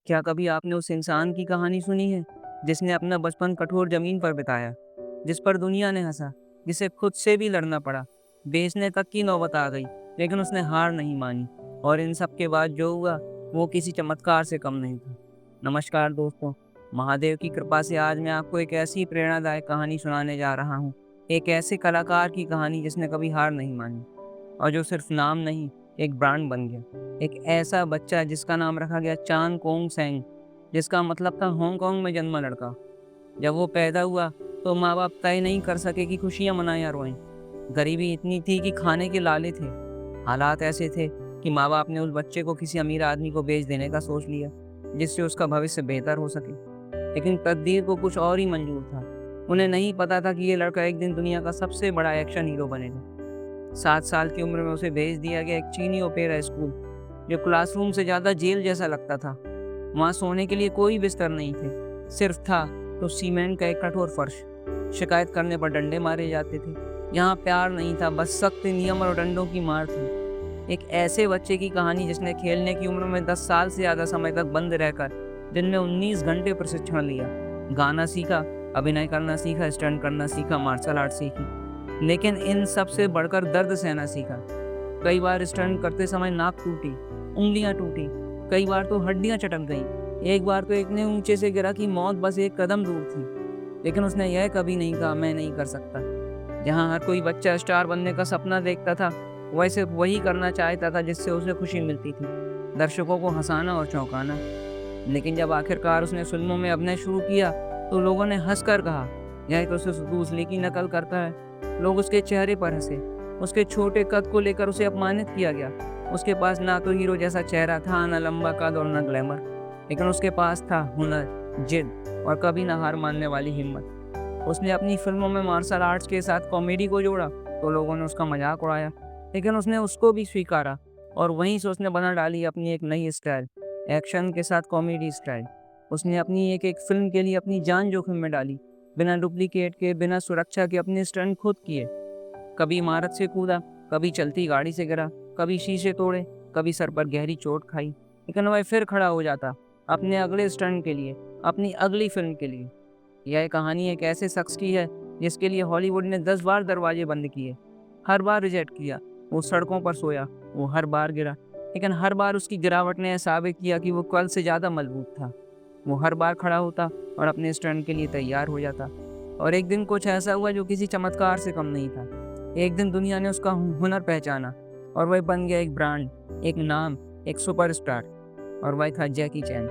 क्या कभी आपने उस इंसान की कहानी सुनी है जिसने अपना बचपन कठोर जमीन पर बिताया, जिस पर दुनिया ने हंसा, जिसे खुद से भी लड़ना पड़ा, बेचने तक की नौबत आ गई, लेकिन उसने हार नहीं मानी और इन सब के बाद जो हुआ वो किसी चमत्कार से कम नहीं था। नमस्कार दोस्तों, महादेव की कृपा से आज मैं आपको एक ऐसी प्रेरणादायक कहानी सुनाने जा रहा हूँ। एक ऐसे कलाकार की कहानी जिसने कभी हार नहीं मानी और जो सिर्फ नाम नहीं, एक ब्रांड बन गया। एक ऐसा बच्चा जिसका नाम रखा गया चांग कोंग सेंग, जिसका मतलब था हांगकांग में जन्मा लड़का। जब वो पैदा हुआ तो माँ बाप तय नहीं कर सके कि खुशियाँ मनाएं या रोएं। गरीबी इतनी थी कि खाने के लाले थे। हालात ऐसे थे कि माँ बाप ने उस बच्चे को किसी अमीर आदमी को बेच देने का सोच लिया, जिससे उसका भविष्य बेहतर हो सके। लेकिन तकदीर को कुछ और ही मंजूर था। उन्हें नहीं पता था कि ये लड़का एक दिन दुनिया का सबसे बड़ा एक्शन हीरो बनेगा। 7 साल की उम्र में उसे भेज दिया गया एक चीनी ओपेरा स्कूल, जो क्लासरूम से ज़्यादा जेल जैसा लगता था। वहाँ सोने के लिए कोई बिस्तर नहीं थे, सिर्फ था तो सीमेंट का एक कठोर फर्श। शिकायत करने पर डंडे मारे जाते थे। यहाँ प्यार नहीं था, बस सख्त नियम और डंडों की मार थी। एक ऐसे बच्चे की कहानी जिसने खेलने की उम्र में 10 साल से ज़्यादा समय तक बंद रहकर दिन में 19 घंटे प्रशिक्षण लिया, गाना सीखा, अभिनय करना सीखा, स्टंट करना सीखा, मार्शल आर्ट सीखी, लेकिन इन सब से बढ़कर दर्द सहना सीखा। कई बार स्टंट करते समय नाक टूटी, उंगलियां टूटी, कई बार तो हड्डियां चटक गईं। एक बार तो इतने ऊंचे से गिरा कि मौत बस एक कदम दूर थी। लेकिन उसने यह कभी नहीं कहा मैं नहीं कर सकता। जहां हर कोई बच्चा स्टार बनने का सपना देखता था, वह सिर्फ वही करना चाहता था जिससे उसे खुशी मिलती थी, दर्शकों को हंसाना और चौंकाना। लेकिन जब आखिरकार उसने फिल्मों में अभिनय शुरू किया तो लोगों ने हंसकर कहा, यह तो सिर्फ दूसरे की नकल करता है। लोग उसके चेहरे पर हंसे। उसके छोटे कद को लेकर उसे अपमानित किया गया। उसके पास ना तो हीरो जैसा चेहरा था, ना लंबा कद और न ग्लैमर, लेकिन उसके पास था हुनर, जिद और कभी ना हार मानने वाली हिम्मत। उसने अपनी फिल्मों में मार्शल आर्ट्स के साथ कॉमेडी को जोड़ा तो लोगों ने उसका मजाक उड़ाया, लेकिन उसने उसको भी स्वीकारा और वहीं से उसने बना डाली अपनी एक नई स्टाइल, एक्शन के साथ कॉमेडी स्टाइल। उसने अपनी एक एक फिल्म के लिए अपनी जान जोखिम में डाली, बिना डुप्लीकेट के, बिना सुरक्षा के अपने स्टंट खुद किए। कभी इमारत से कूदा, कभी चलती गाड़ी से गिरा, कभी शीशे तोड़े, कभी सर पर गहरी चोट खाई, लेकिन वह फिर खड़ा हो जाता अपने अगले स्टंट के लिए, अपनी अगली फिल्म के लिए। यह कहानी एक ऐसे शख्स की है जिसके लिए हॉलीवुड ने 10 बार दरवाजे बंद किए, हर बार रिजेक्ट किया। वो सड़कों पर सोया, वो हर बार गिरा, लेकिन हर बार उसकी गिरावट ने यह साबित किया कि वो कल से ज़्यादा मजबूत था। वो हर बार खड़ा होता और अपने स्टंट के लिए तैयार हो जाता। और एक दिन कुछ ऐसा हुआ जो किसी चमत्कार से कम नहीं था। एक दिन दुनिया ने उसका हुनर पहचाना और वह बन गया एक ब्रांड, एक नाम, एक सुपरस्टार। और वह था जैकी चैन।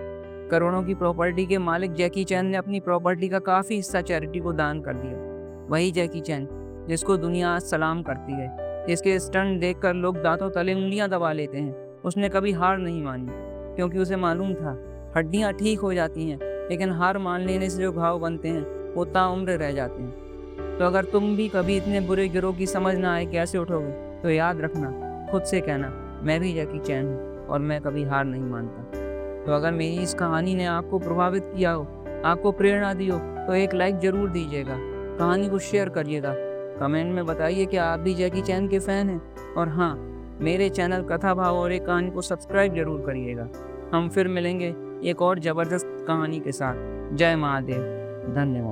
करोड़ों की प्रॉपर्टी के मालिक जैकी चैन ने अपनी प्रॉपर्टी का काफ़ी हिस्सा चैरिटी को दान कर दिया। वही जैकी चैन जिसको दुनिया आज सलाम करती है, जिसके स्टंट देखकर लोग दांतों तले उंगलियां दबा लेते हैं। उसने कभी हार नहीं मानी, क्योंकि उसे मालूम था हड्डियां ठीक हो जाती हैं, लेकिन हार मान लेने से जो घाव बनते हैं वो ताउम्र रह जाते हैं। तो अगर तुम भी कभी इतने बुरे गिरोह की समझ ना आए कैसे उठोगे, तो याद रखना, खुद से कहना, मैं भी जैकी चैन हूँ और मैं कभी हार नहीं मानता। तो अगर मेरी इस कहानी ने आपको प्रभावित किया हो, आपको प्रेरणा दी हो, तो एक लाइक ज़रूर दीजिएगा, कहानी को शेयर करिएगा, कमेंट में बताइए कि आप भी जैकी चैन के फ़ैन हैं। और हाँ, मेरे चैनल कथा भाव और एक कहानी को सब्सक्राइब जरूर करिएगा। हम फिर मिलेंगे एक और ज़बरदस्त कहानी के साथ। जय महादेव। धन्यवाद।